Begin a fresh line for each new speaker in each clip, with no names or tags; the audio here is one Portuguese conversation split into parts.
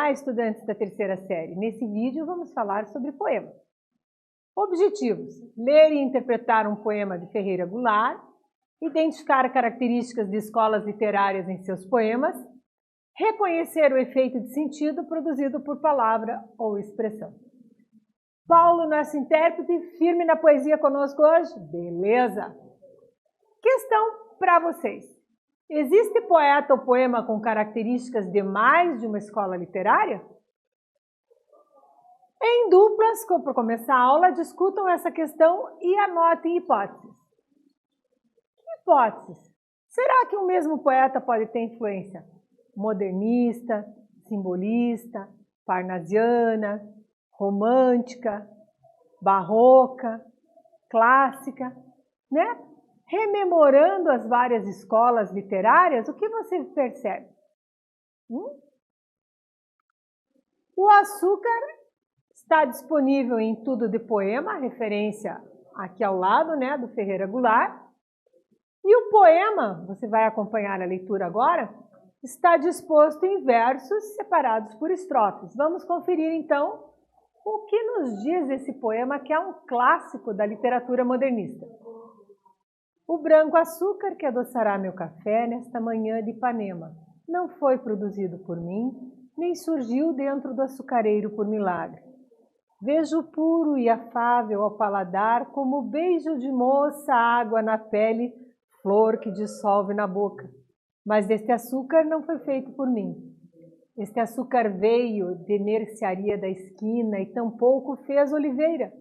Olá, estudantes da terceira série. Nesse vídeo vamos falar sobre poemas. Objetivos: ler e interpretar um poema de Ferreira Goulart, identificar características de escolas literárias em seus poemas, reconhecer o efeito de sentido produzido por palavra ou expressão. Paulo, nosso intérprete, firme na poesia conosco hoje? Beleza! Questão para vocês. Existe poeta ou poema com características de mais de uma escola literária? Em duplas, para começar a aula, discutam essa questão e anotem hipóteses. Que hipóteses? Será que o mesmo poeta pode ter influência modernista, simbolista, parnasiana, romântica, barroca, clássica, né? Rememorando as várias escolas literárias, o que você percebe? O açúcar está disponível em Tudo de Poema, referência aqui ao lado, né, do Ferreira Goulart. E o poema, você vai acompanhar a leitura agora, está disposto em versos separados por estrofes. Vamos conferir então o que nos diz esse poema, que é um clássico da literatura modernista. O branco açúcar que adoçará meu café nesta manhã de Ipanema não foi produzido por mim, nem surgiu dentro do açucareiro por milagre. Vejo puro e afável ao paladar, como beijo de moça, água na pele, flor que dissolve na boca. Mas este açúcar não foi feito por mim. Este açúcar veio de mercearia da esquina e tampouco fez Oliveira,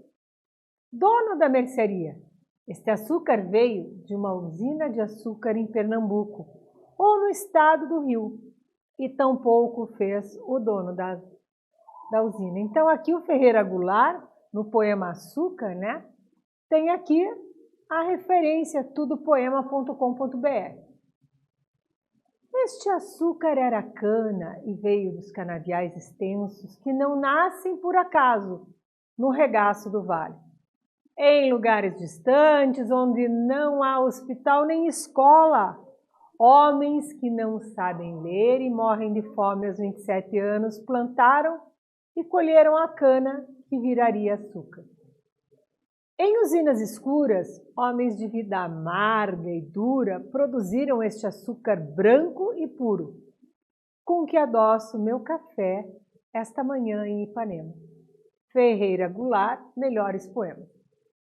dono da mercearia. Este açúcar veio de uma usina de açúcar em Pernambuco, ou no estado do Rio, e tampouco fez o dono da usina. Então, aqui o Ferreira Goulart, no poema Açúcar, né, tem aqui a referência tudopoema.com.br. Este açúcar era cana e veio dos canaviais extensos que não nascem por acaso no regaço do vale. Em lugares distantes, onde não há hospital nem escola, homens que não sabem ler e morrem de fome aos 27 anos plantaram e colheram a cana que viraria açúcar. Em usinas escuras, homens de vida amarga e dura produziram este açúcar branco e puro, com que adoço meu café esta manhã em Ipanema. Ferreira Goulart, melhores poemas.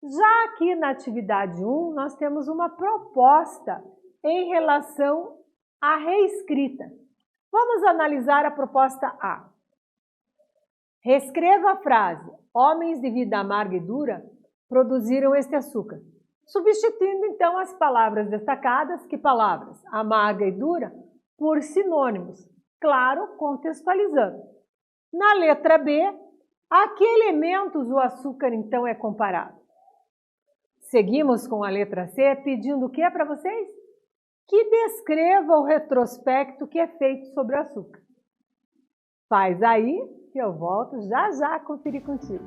Já aqui na atividade 1, nós temos uma proposta em relação à reescrita. Vamos analisar a proposta A. Reescreva a frase: homens de vida amarga e dura produziram este açúcar, substituindo então as palavras destacadas, que palavras? Amarga e dura, por sinônimos, claro, contextualizando. Na letra B, a que elementos o açúcar então é comparado? Seguimos com a letra C, pedindo o que para vocês? Que descreva o retrospecto que é feito sobre o açúcar. Faz aí, que eu volto já a conferir contigo.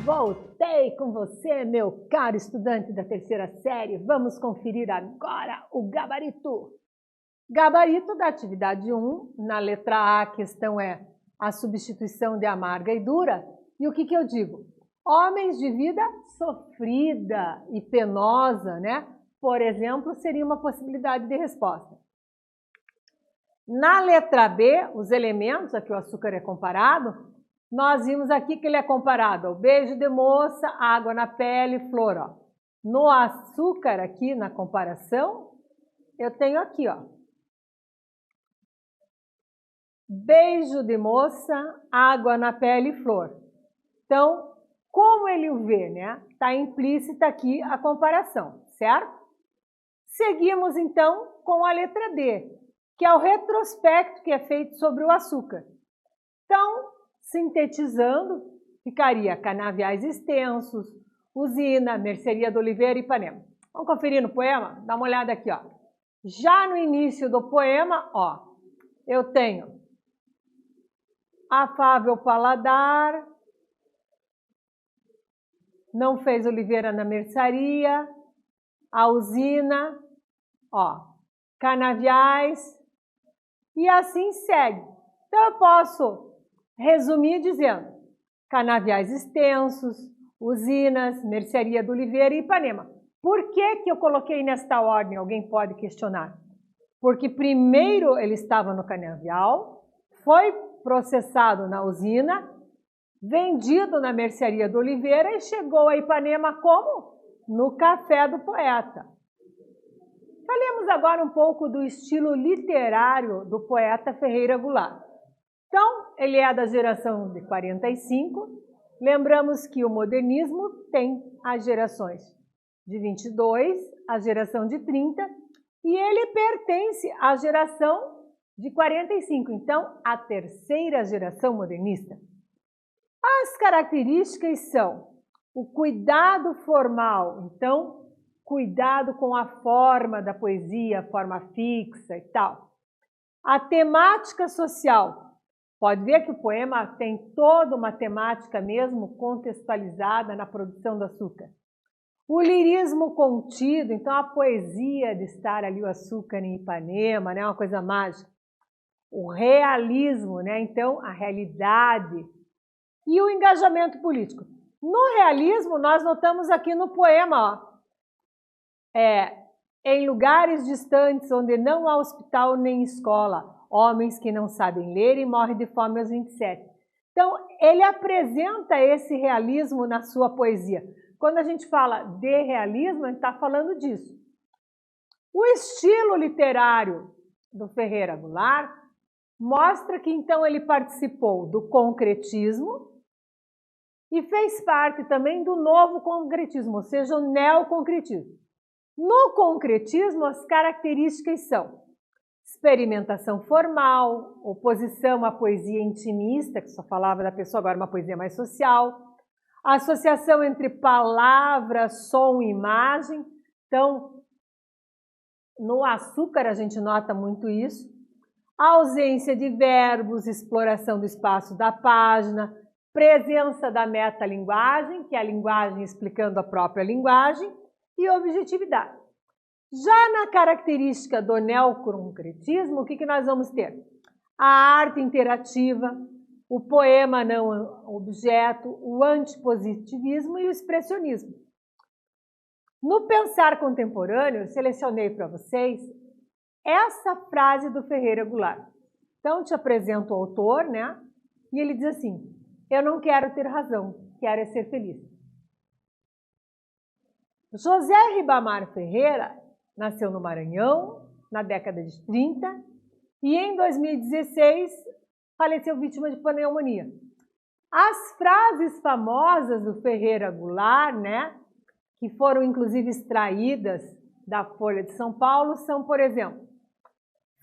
Voltei com você, meu caro estudante da terceira série. Vamos conferir agora o gabarito. Gabarito da atividade 1. Na letra A, a questão é a substituição de amarga e dura. E o que eu digo? Homens de vida sofrida e penosa, né? Por exemplo, seria uma possibilidade de resposta. Na letra B, os elementos a que o açúcar é comparado, nós vimos aqui que ele é comparado ao beijo de moça, água na pele, flor. Ó. No açúcar aqui, na comparação, eu tenho aqui, ó. Beijo de moça, água na pele e flor. Então, como ele o vê, né? Está implícita aqui a comparação, certo? Seguimos, então, com a letra D, que é o retrospecto que é feito sobre o açúcar. Então, sintetizando, ficaria canaviais extensos, usina, mercearia do Oliveira e Ipanema. Vamos conferir no poema? Dá uma olhada aqui, ó. Já no início do poema, ó, eu tenho afável paladar, não fez Oliveira na mercearia, a usina, ó, canaviais, e assim segue. Então, eu posso resumir dizendo canaviais extensos, usinas, mercearia do Oliveira e Ipanema. Por que eu coloquei nesta ordem? Alguém pode questionar. Porque primeiro ele estava no canavial, foi processado na usina, vendido na mercearia do Oliveira e chegou a Ipanema como? No café do poeta. Falemos agora um pouco do estilo literário do poeta Ferreira Goulart. Então, ele é da geração de 45. Lembramos que o modernismo tem as gerações de 22, a geração de 30, e ele pertence à geração de 45, então, a terceira geração modernista. As características são o cuidado formal, então, cuidado com a forma da poesia, forma fixa e tal. A temática social. Pode ver que o poema tem toda uma temática mesmo contextualizada na produção do açúcar. O lirismo contido, então a poesia de estar ali o açúcar em Ipanema, né, uma coisa mágica. O realismo, né, então a realidade. E o engajamento político. No realismo, nós notamos aqui no poema, ó, em lugares distantes onde não há hospital nem escola, homens que não sabem ler e morrem de fome aos 27. Então, ele apresenta esse realismo na sua poesia. Quando a gente fala de realismo, a gente está falando disso. O estilo literário do Ferreira Goulart mostra que, então, ele participou do concretismo e fez parte também do novo concretismo, ou seja, o neoconcretismo. No concretismo, as características são experimentação formal, oposição à poesia intimista, que só falava da pessoa, agora uma poesia mais social, associação entre palavra, som e imagem. Então, no açúcar a gente nota muito isso. A ausência de verbos, exploração do espaço da página, presença da metalinguagem, que é a linguagem explicando a própria linguagem, e objetividade. Já na característica do neoconcretismo, o que nós vamos ter? A arte interativa, o poema não objeto, o antipositivismo e o expressionismo. No pensar contemporâneo, eu selecionei para vocês essa frase do Ferreira Goulart. Então, te apresento o autor, né? E ele diz assim: eu não quero ter razão, quero é ser feliz. José Ribamar Ferreira nasceu no Maranhão, na década de 30, e em 2016 faleceu vítima de pneumonia. As frases famosas do Ferreira Goulart, né, que foram inclusive extraídas da Folha de São Paulo, são, por exemplo,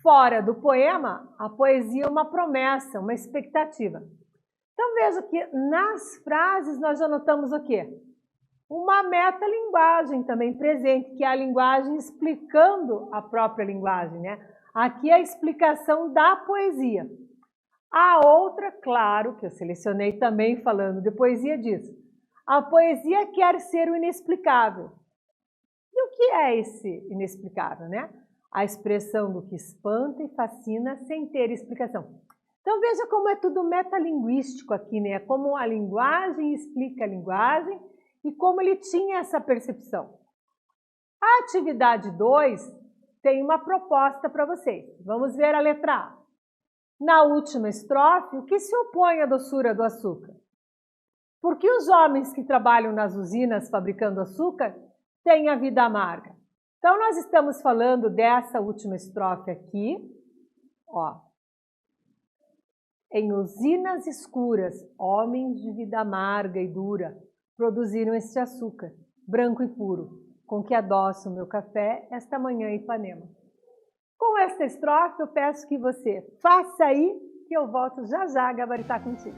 fora do poema, a poesia é uma promessa, uma expectativa. Então veja que nas frases nós já notamos o quê? Uma metalinguagem também presente, que é a linguagem explicando a própria linguagem, né? Aqui é a explicação da poesia. A outra, claro, que eu selecionei também falando de poesia, diz: A poesia quer ser o inexplicável. E o que é esse inexplicável, né? A expressão do que espanta e fascina sem ter explicação. Então veja como é tudo metalinguístico aqui, né? Como a linguagem explica a linguagem e como ele tinha essa percepção. A atividade 2 tem uma proposta para vocês. Vamos ver a letra A. Na última estrofe, o que se opõe à doçura do açúcar? Porque os homens que trabalham nas usinas fabricando açúcar têm a vida amarga. Então, nós estamos falando dessa última estrofe aqui, ó. Em usinas escuras, homens de vida amarga e dura produziram este açúcar, branco e puro, com que adoço o meu café esta manhã em Ipanema. Com esta estrofe, eu peço que você faça aí, que eu volto já já a gabaritar contigo.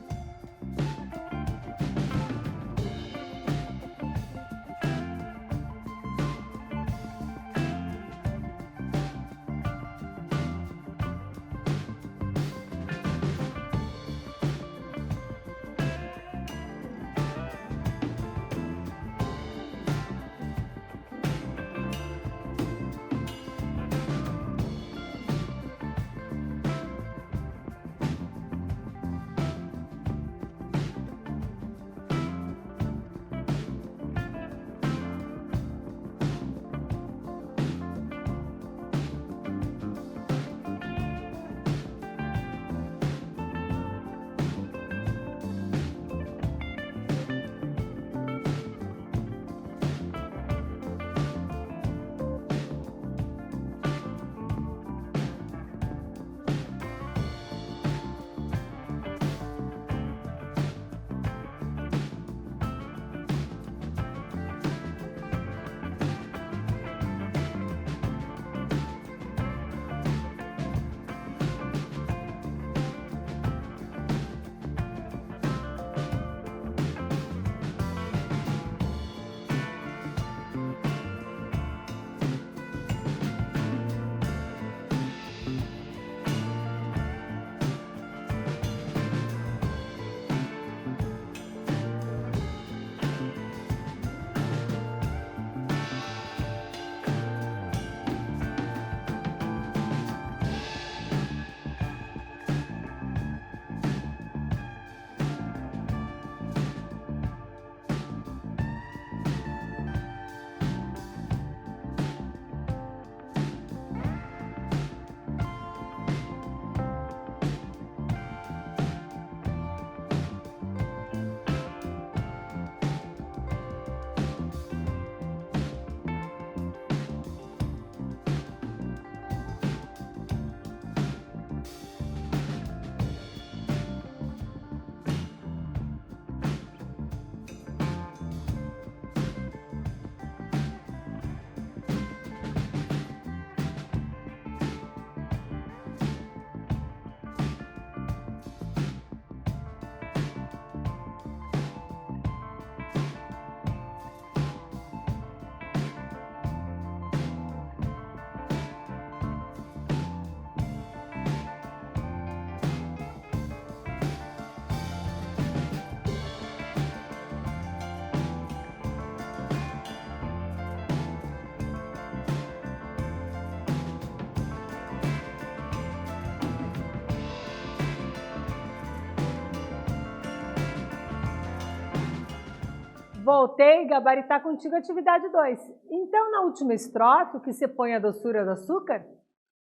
Voltei, gabaritar contigo atividade 2. Então, na última estrofe, o que se põe a doçura do açúcar?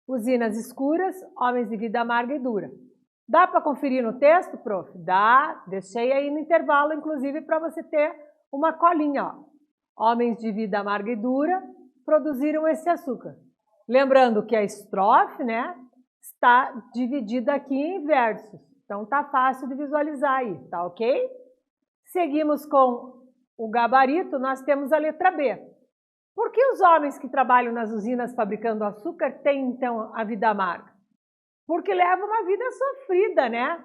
Usinas escuras, homens de vida amarga e dura. Dá para conferir no texto, prof? Dá, deixei aí no intervalo, inclusive, para você ter uma colinha, ó. Homens de vida amarga e dura produziram esse açúcar. Lembrando que a estrofe, né, está dividida aqui em versos. Então, tá fácil de visualizar aí, tá ok? Seguimos com o gabarito, nós temos a letra B. Por que os homens que trabalham nas usinas fabricando açúcar têm, então, a vida amarga? Porque levam uma vida sofrida, né?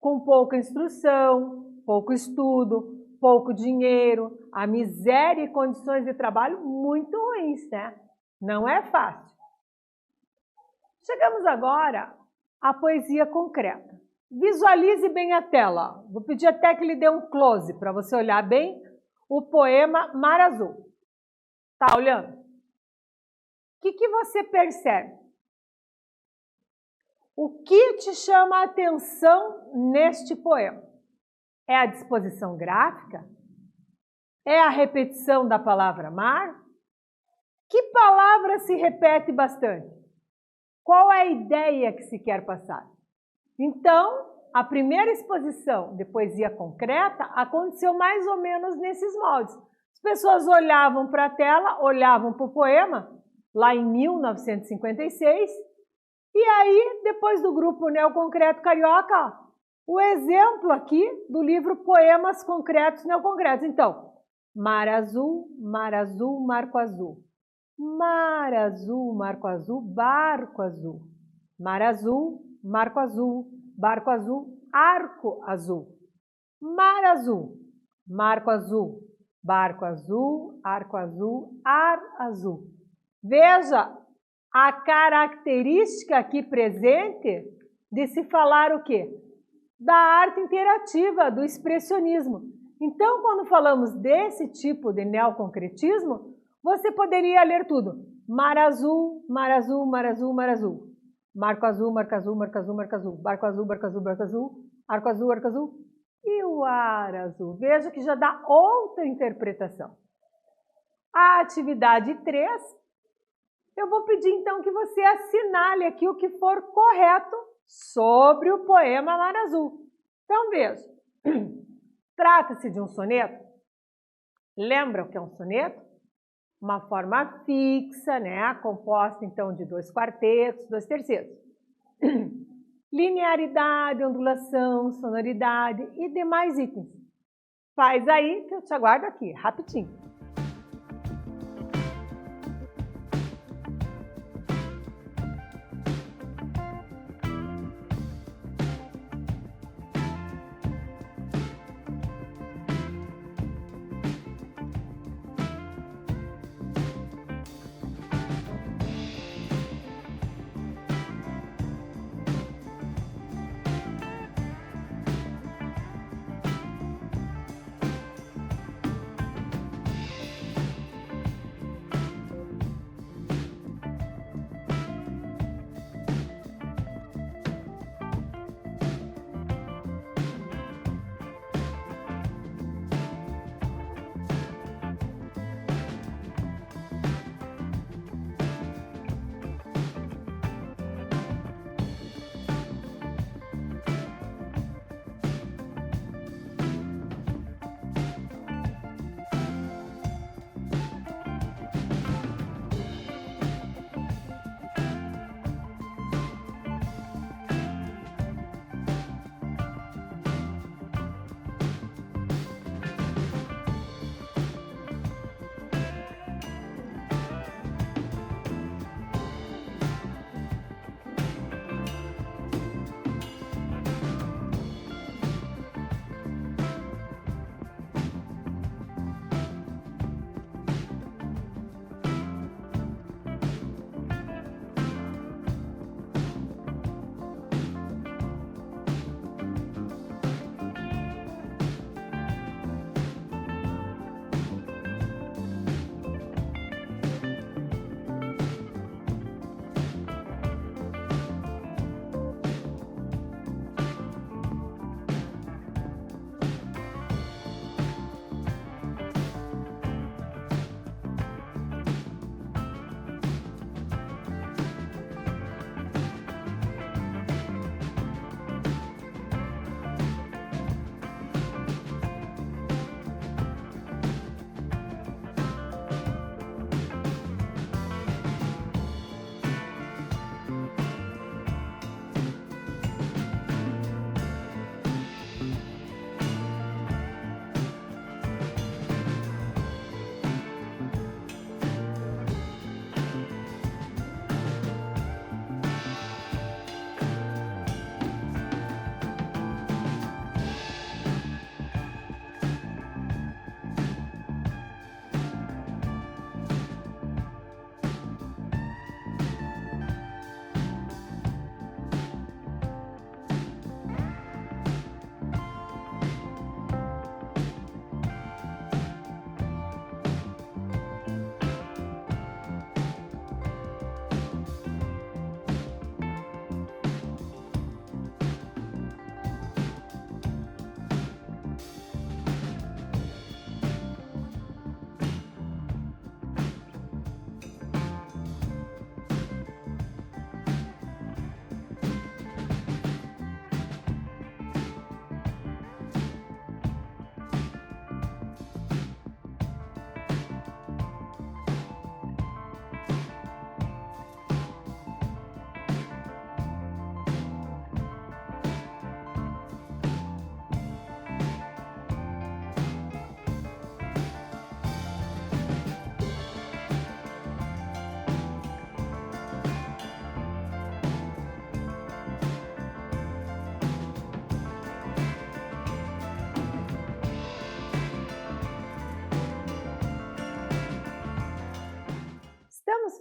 Com pouca instrução, pouco estudo, pouco dinheiro, a miséria e condições de trabalho muito ruins, né? Não é fácil. Chegamos agora à poesia concreta. Visualize bem a tela. Vou pedir até que ele dê um close para você olhar bem o poema Mar Azul. Tá olhando? O que você percebe? O que te chama a atenção neste poema? É a disposição gráfica? É a repetição da palavra mar? Que palavra se repete bastante? Qual é a ideia que se quer passar? Então, a primeira exposição de poesia concreta aconteceu mais ou menos nesses moldes. As pessoas olhavam para a tela, olhavam para o poema, lá em 1956, e aí, depois do grupo Neoconcreto Carioca, o exemplo aqui do livro Poemas Concretos Neoconcretos. Então, mar azul, marco azul. Mar azul, marco azul, barco azul. Mar azul, marco azul, barco azul, arco azul. Mar azul, marco azul, barco azul, arco azul, ar azul. Veja a característica aqui presente de se falar o quê? Da arte interativa, do expressionismo. Então, quando falamos desse tipo de neoconcretismo, você poderia ler tudo. Mar azul, mar azul, mar azul, mar azul. Marco azul, marco azul, marco azul, marco azul. Barco azul, barco azul, barco azul. Arco azul, arco azul. E o ar azul. Veja que já dá outra interpretação. A atividade 3, eu vou pedir então que você assinale aqui o que for correto sobre o poema Mar Azul. Então veja, trata-se de um soneto. Lembra o que é um soneto? Uma forma fixa, né? Composta então de 2 quartetos, 2 tercetos. Linearidade, ondulação, sonoridade e demais itens. Faz aí que eu te aguardo aqui, rapidinho.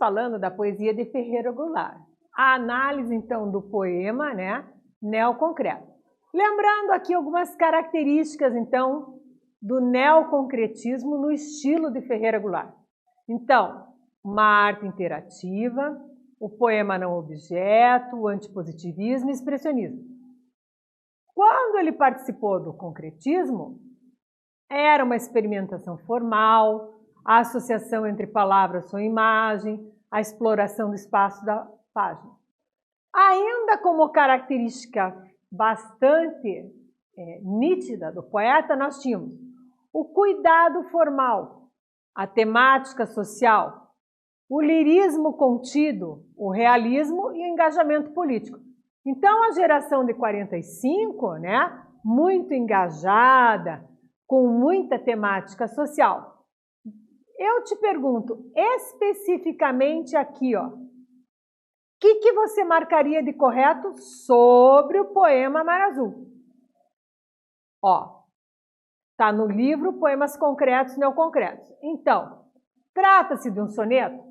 falando da poesia de Ferreira Goulart. A análise, então, do poema, né, neoconcreto. Lembrando aqui algumas características, então, do neoconcretismo no estilo de Ferreira Goulart. Então, uma arte interativa, o poema não objeto, o antipositivismo e o expressionismo. Quando ele participou do concretismo, era uma experimentação formal, a associação entre palavras ou imagem, a exploração do espaço da página. Ainda como característica bastante nítida do poeta, nós tínhamos o cuidado formal, a temática social, o lirismo contido, o realismo e o engajamento político. Então, a geração de 45, né, muito engajada, com muita temática social. Eu te pergunto, especificamente aqui, ó, o que você marcaria de correto sobre o poema Mar Azul? Ó, tá no livro Poemas Concretos e Neoconcretos. Então, trata-se de um soneto?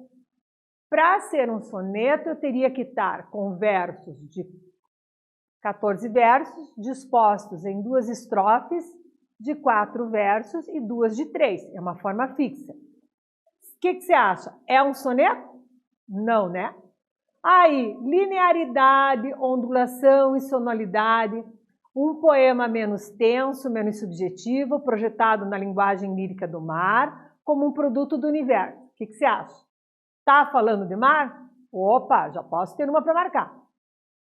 Para ser um soneto, eu teria que estar com versos de 14 versos, dispostos em 2 estrofes de 4 versos e 2 de 3. É uma forma fixa. O que você acha? É um soneto? Não, né? Aí, linearidade, ondulação e sonoridade. Um poema menos tenso, menos subjetivo, projetado na linguagem lírica do mar, como um produto do universo. O que você acha? Tá falando de mar? Opa, já posso ter uma para marcar.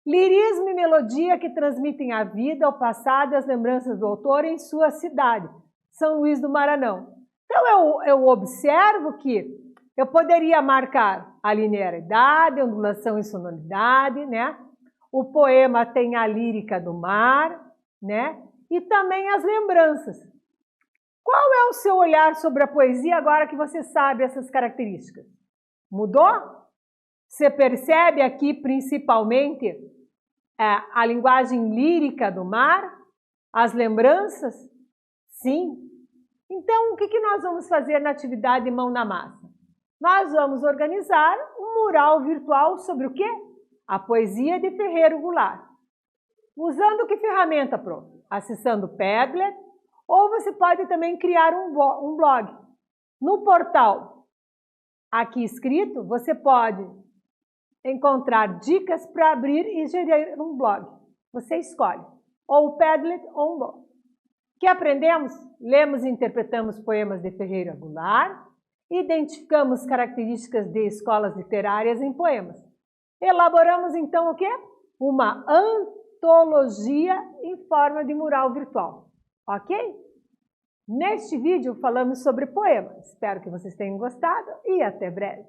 Lirismo e melodia que transmitem a vida, o passado e as lembranças do autor em sua cidade, São Luís do Maranhão. Então, eu observo que eu poderia marcar a linearidade, ondulação e sonoridade, né? O poema tem a lírica do mar, né? E também as lembranças. Qual é o seu olhar sobre a poesia agora que você sabe essas características? Mudou? Você percebe aqui principalmente a linguagem lírica do mar? As lembranças? Sim. Então, o que nós vamos fazer na atividade Mão na Massa? Nós vamos organizar um mural virtual sobre o quê? A poesia de Ferreira Goulart. Usando que ferramenta, prof? Acessando o Padlet, ou você pode também criar um blog. No portal aqui escrito, você pode encontrar dicas para abrir e gerir um blog. Você escolhe, ou o Padlet ou um blog. O que aprendemos? Lemos e interpretamos poemas de Ferreira Goulart, identificamos características de escolas literárias em poemas. Elaboramos então o quê? Uma antologia em forma de mural virtual. Ok? Neste vídeo falamos sobre poemas. Espero que vocês tenham gostado e até breve.